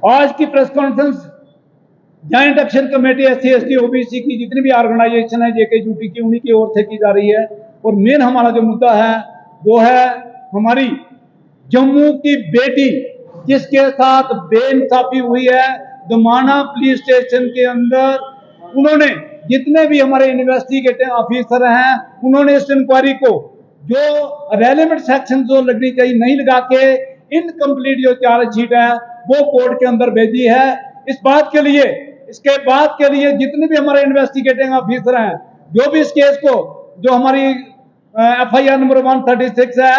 आज की press conference joint action committee SC ST OBC की जितनी भी ऑर्गेनाइजेशन है JKUT की, उन्हीं की ओर से की जा रही है। और मेन हमारा जो मुद्दा है वो है हमारी जम्मू की बेटी जिसके साथ बेइंसाफी हुई है दमाना पुलिस स्टेशन के अंदर। उन्होंने जितने भी हमारे इन्वेस्टिगेटिंग ऑफिसर हैं उन्होंने इस इंक्वायरी को जो रेलेवेंट सेक्शन जो लगनी चाहिए नहीं लगा के इनकम्प्लीट जो चार्जशीट है वो कोर्ट के अंदर भेजी है। इस बात के लिए इसके बाद के लिए जितने भी हमारे इन्वेस्टिगेटिंग ऑफिसर हैं जो भी इस केस को जो हमारी FIR नंबर 136 है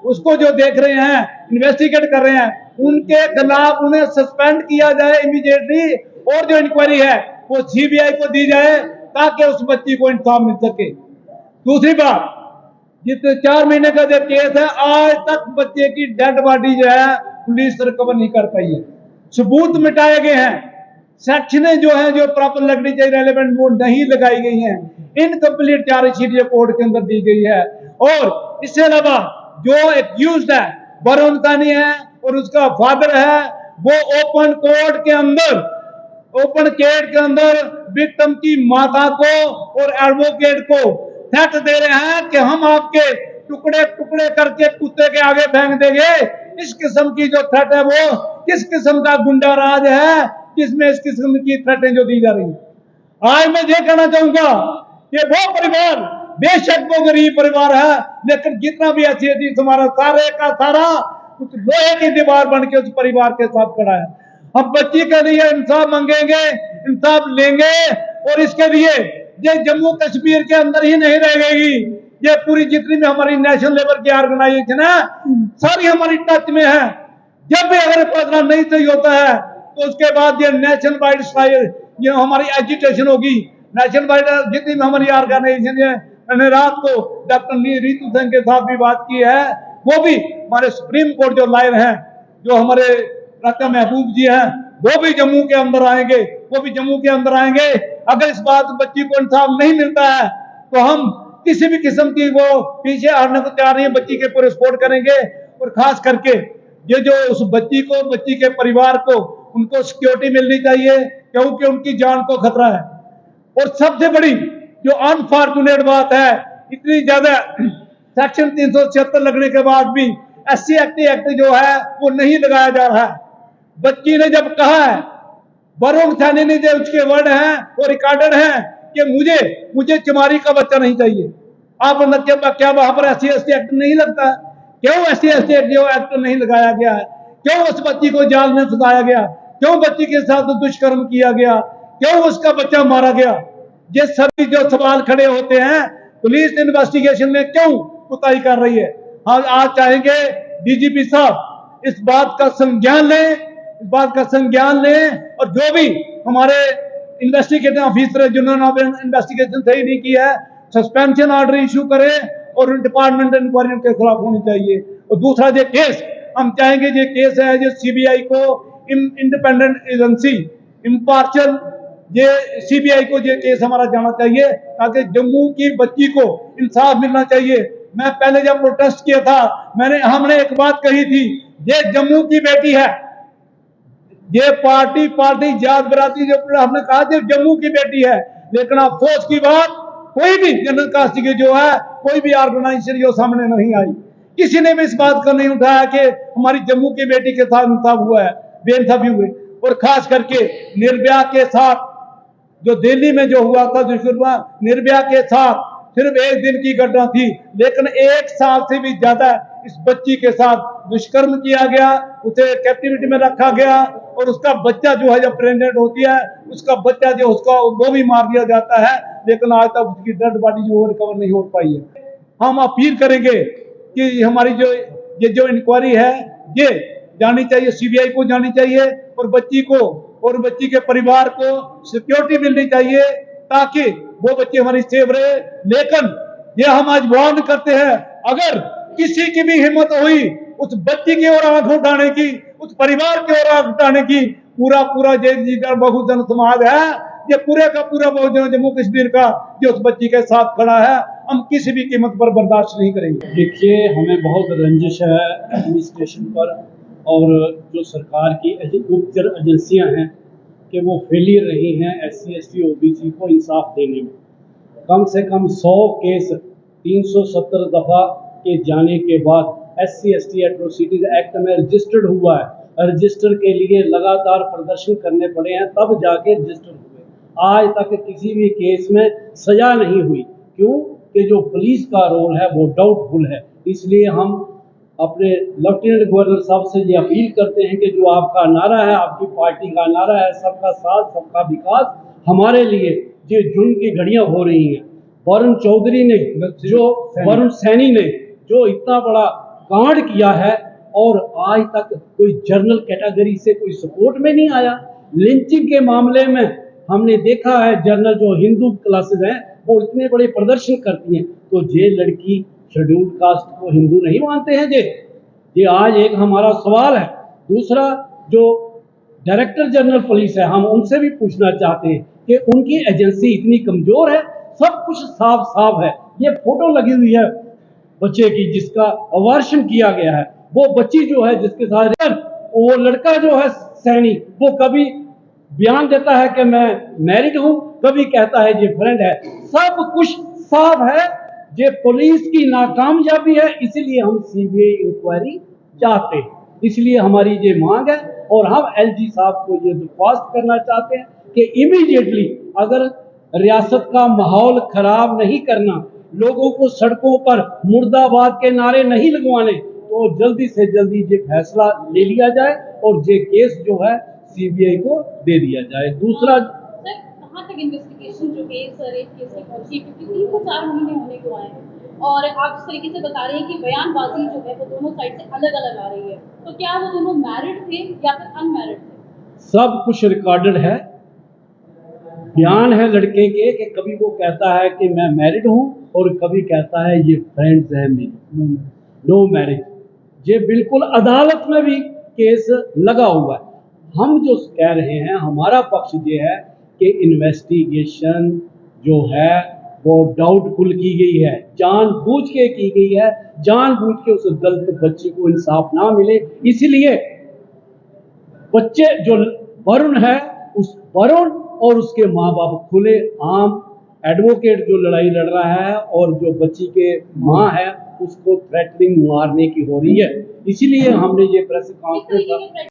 उसको जो देख रहे हैं इन्वेस्टिगेट कर रहे हैं उनके खिलाफ उन्हें सस्पेंड किया जाए इमीडिएटली और जो इंक्वायरी है वो CBI को दी जाए ताकि उस बच्ची को इंसाफ मिल सके। दूसरी बात, जितने 4 महीने का जो केस है आज तक बच्चे की डेड बॉडी जो है पुलिस रिकवर नहीं कर पाई है, सबूत मिटाए गए हैं, सेक्शनें जो है जो प्रॉपर लगनी चाहिए रेलेवेंट वो नहीं लगाई गई हैं, इनकम्प्लीट चार्जशीट जो कोर्ट के अंदर दी गई है। और इससे अलावा जो एक्यूज्ड है वरुण तानी है और उसका फादर है वो ओपन कोर्ट के अंदर ओपन केट के अंदर विक्टिम की माता को और एडवोकेट को थ्रेट दे रहे हैं कि हम आपके टुकड़े टुकड़े करके कुत्ते के आगे फेंक देंगे। इस किस्म की जो थ्रेट है वो किस किस्म का गुंडा राज है जिसमें इस किस्म की थ्रेटें जो दी जा रही है। आज मैं ये कहना चाहूंगा कि वो परिवार बेशक वो गरीब परिवार है लेकिन जितना भी SC हमारा सारे का सारा कुछ लोहे की दीवार बन के उस परिवार के साथ खड़ा है। हम बच्ची के लिए इंसाफ मांगेंगे, इंसाफ लेंगे और इसके लिए ये जम्मू कश्मीर के अंदर ही नहीं रह गई, ये पूरी जितनी भी हमारी नेशनल लेवल की ऑर्गेनाइजेशन है सारी हमारी टच में है। जब भी अगर फैसला नहीं सही होता है तो उसके बाद ये नेशनल वाइड ये हमारी एजुटेशन होगी। नेशनल वाइड जितनी भी हमारी ऑर्गेनाइजेशन है, मैंने रात को डॉक्टर रीतू सिंह के साथ भी बात की है, वो भी हमारे सुप्रीम कोर्ट जो लॉयर हैं जो हमारे डॉक्टर महबूब जी हैं वो भी जम्मू के अंदर आएंगे, वो भी जम्मू के अंदर आएंगे। अगर इस बात बच्ची को इंसाफ नहीं मिलता है तो हम किसी भी किस्म की वो पीछे हटने को तैयार नहीं है, बच्ची के पूरे सपोर्ट करेंगे। और खास करके ये जो उस बच्ची को बच्ची के परिवार को उनको सिक्योरिटी मिलनी चाहिए क्योंकि उनकी जान को खतरा है। और सबसे बड़ी जो अनफॉर्चुनेट बात है इतनी ज्यादा सेक्शन 376 लगने के बाद भी SC एक्ट जो है वो नहीं लगाया जा रहा है। बच्ची ने जब कहा है, वरुण थानी ने जो उसके वर्ड हैं वो रिकॉर्डेड हैं कि मुझे चमारी का बच्चा नहीं चाहिए। आप क्या वहां पर SC ST एक्ट नहीं लगता है? क्यों SC ST एक्ट जो एक्ट नहीं लगाया गया है? क्यों उस बच्ची को जाल में फंसाया गया? क्यों बच्ची के साथ दुष्कर्म किया गया? क्यों उसका बच्चा मारा गया? ये सभी जो सवाल खड़े होते हैं पुलिस इन्वेस्टिगेशन में क्यों कुताही कर रही है। आज चाहेंगे DGP साहब इस बात का संज्ञान लें और जो भी हमारे इन्वेस्टिगेटिंग ऑफिसर जिन्होंने इन्वेस्टिगेशन सही नहीं की है सस्पेंशन ऑर्डर इशू करें और डिपार्टमेंट इंक्वायरी के खिलाफ होनी चाहिए। और दूसरा ये केस हम चाहेंगे ये केस है जो CBI को इंडिपेंडेंट एजेंसी इम्पार्शियल ये CBI को ये केस हमारा जाना चाहिए ताकि जम्मू की बच्ची को इंसाफ मिलना चाहिए। मैं पहले जब प्रोटेस्ट किया था हमने एक बात कही थी, ये जम्मू की बेटी है, ये पार्टी जात बराती जो हमने कहा था जम्मू की बेटी है। लेकिन अफसोस की बात कोई भी जनरल कास्ट की जो है कोई भी ऑर्गेनाइजेशन जो सामने नहीं आई, किसी ने भी इस बात को नहीं उठाया कि हमारी जम्मू की बेटी के साथ इंसाफ हुआ है, बेइंसाफी हुई। और खास करके निर्भया के साथ जो दिल्ली में जो हुआ था दुष्कर्म, निर्भया के साथ सिर्फ एक दिन की घटना थी लेकिन 1 साल से भी ज्यादा इस बच्ची के साथ दुष्कर्म किया गया, उसे कैप्टिविटी में रखा गया और उसका बच्चा जो है जब प्रेग्नेंट होती है उसका बच्चा जो उसका वो भी मार दिया जाता है लेकिन आज तक उसकी डेड बॉडी जो रिकवर नहीं हो पाई है। हम अपील करेंगे कि हमारी जो इंक्वायरी है ये जानी चाहिए, CBI को जानी चाहिए और बच्ची को और बच्ची के परिवार को सिक्योरिटी मिलनी चाहिए ताकि वो बच्ची हमारी सेफ रहे। लेकिन ये हम आज वार्न करते हैं अगर किसी की भी हिम्मत हुई उस बच्ची की ओर आंख उठाने की, उस परिवार की ओर आंख उठाने की, पूरा बहुजन समाज है ये पूरे का पूरा बहुजन जम्मू कश्मीर का जो उस बच्ची के साथ खड़ा है हम किसी भी कीमत पर बर्दाश्त नहीं करेंगे। देखिए हमें बहुत रंजिश है एडमिनिस्ट्रेशन पर और जो सरकार की गुप्तचर एजेंसियां हैं कि वो फेलियर रही हैं SC ST OBC को इंसाफ देने में। कम से कम 100 केस 370 दफ़ा के जाने के बाद SC ST एट्रोसिटीज एक्ट में रजिस्टर्ड हुआ है। रजिस्टर के लिए लगातार प्रदर्शन करने पड़े हैं, तब जाके रजिस्टर हुए। आज तक किसी भी केस में सजा नहीं हुई। क्यों? कि जो पुलिस का रोल है वो डाउटफुल है। इसलिए हम अपने लेफ्टिनेंट गवर्नर साहब से ये अपील करते हैं कि जो आपका नारा है, आपकी पार्टी का नारा है, सबका साथ सबका विकास, हमारे लिए जो जुर्म की घड़ियां हो रही हैं, वरुण चौधरी ने वरुण सैनी ने जो इतना बड़ा कांड किया है और आज तक कोई जनरल कैटेगरी से कोई सपोर्ट में नहीं आया। लिंचिंग के मामले में हमने देखा है जनरल जो हिंदू क्लासेस हैं वो इतने बड़े प्रदर्शन करती हैं, तो ये लड़की शेड्यूल्ड कास्ट को हिंदू नहीं मानते हैं ये आज एक हमारा सवाल है। दूसरा, जो डायरेक्टर जनरल पुलिस है, हम उनसे भी पूछना चाहते हैं कि उनकी एजेंसी इतनी कमजोर है, सब कुछ साफ साफ है। ये फोटो लगी हुई है बच्चे की जिसका अवार्षण किया गया है, वो बच्ची जो है जिसके साथ वो लड़का जो है सैनी, वो कभी बयान देता है कि मैं मैरिड हूं, कभी कहता है ये फ्रेंड है। सब कुछ साफ है। ये पुलिस की नाकामयाबी है, इसलिए हम CBI इंक्वायरी चाहते हैं। इसलिए हमारी ये मांग है और हम LG साहब को ये दरख्वास्त करना चाहते हैं कि इमीडिएटली अगर रियासत का माहौल खराब नहीं करना, लोगों को सड़कों पर मुर्दाबाद के नारे नहीं लगवाने, तो जल्दी से जल्दी ये फैसला ले लिया जाए और ये केस जो है CBI को दे दिया जाए। दूसरा, कहाँ तक इन्वेस्टिगेशन जो केस रेप केस की पहुंची, क्योंकि 3 से 4 महीने होने को आए हैं और आप जिस तरीके से बता रहे हैं कि बयानबाजी जो है वो दोनों साइड से अलग अलग आ रही है, तो क्या वो दोनों मैरिड थे या फिर अनमैरिड थे? सब कुछ रिकॉर्डेड है। बयान है लड़के के कि कभी वो कहता है कि मैं मैरिड हूं और कभी कहता है ये फ्रेंड्स है मेरी, नो मैरिज। ये बिल्कुल अदालत में भी केस लगा हुआ है। हम जो कह रहे हैं, हमारा पक्ष ये है कि इन्वेस्टिगेशन जो है वो डाउटफुल की गई है, जानबूझ के की गई है, जानबूझ के उस दलित बच्ची को इंसाफ ना मिले। इसलिए बच्चे जो वरुण है, उस वरुण और उसके माँ बाप खुले आम एडवोकेट जो लड़ाई लड़ रहा है और जो बच्ची के माँ है उसको थ्रेटनिंग मारने की हो रही है। इसीलिए हमने ये प्रेस कॉन्फ्रेंस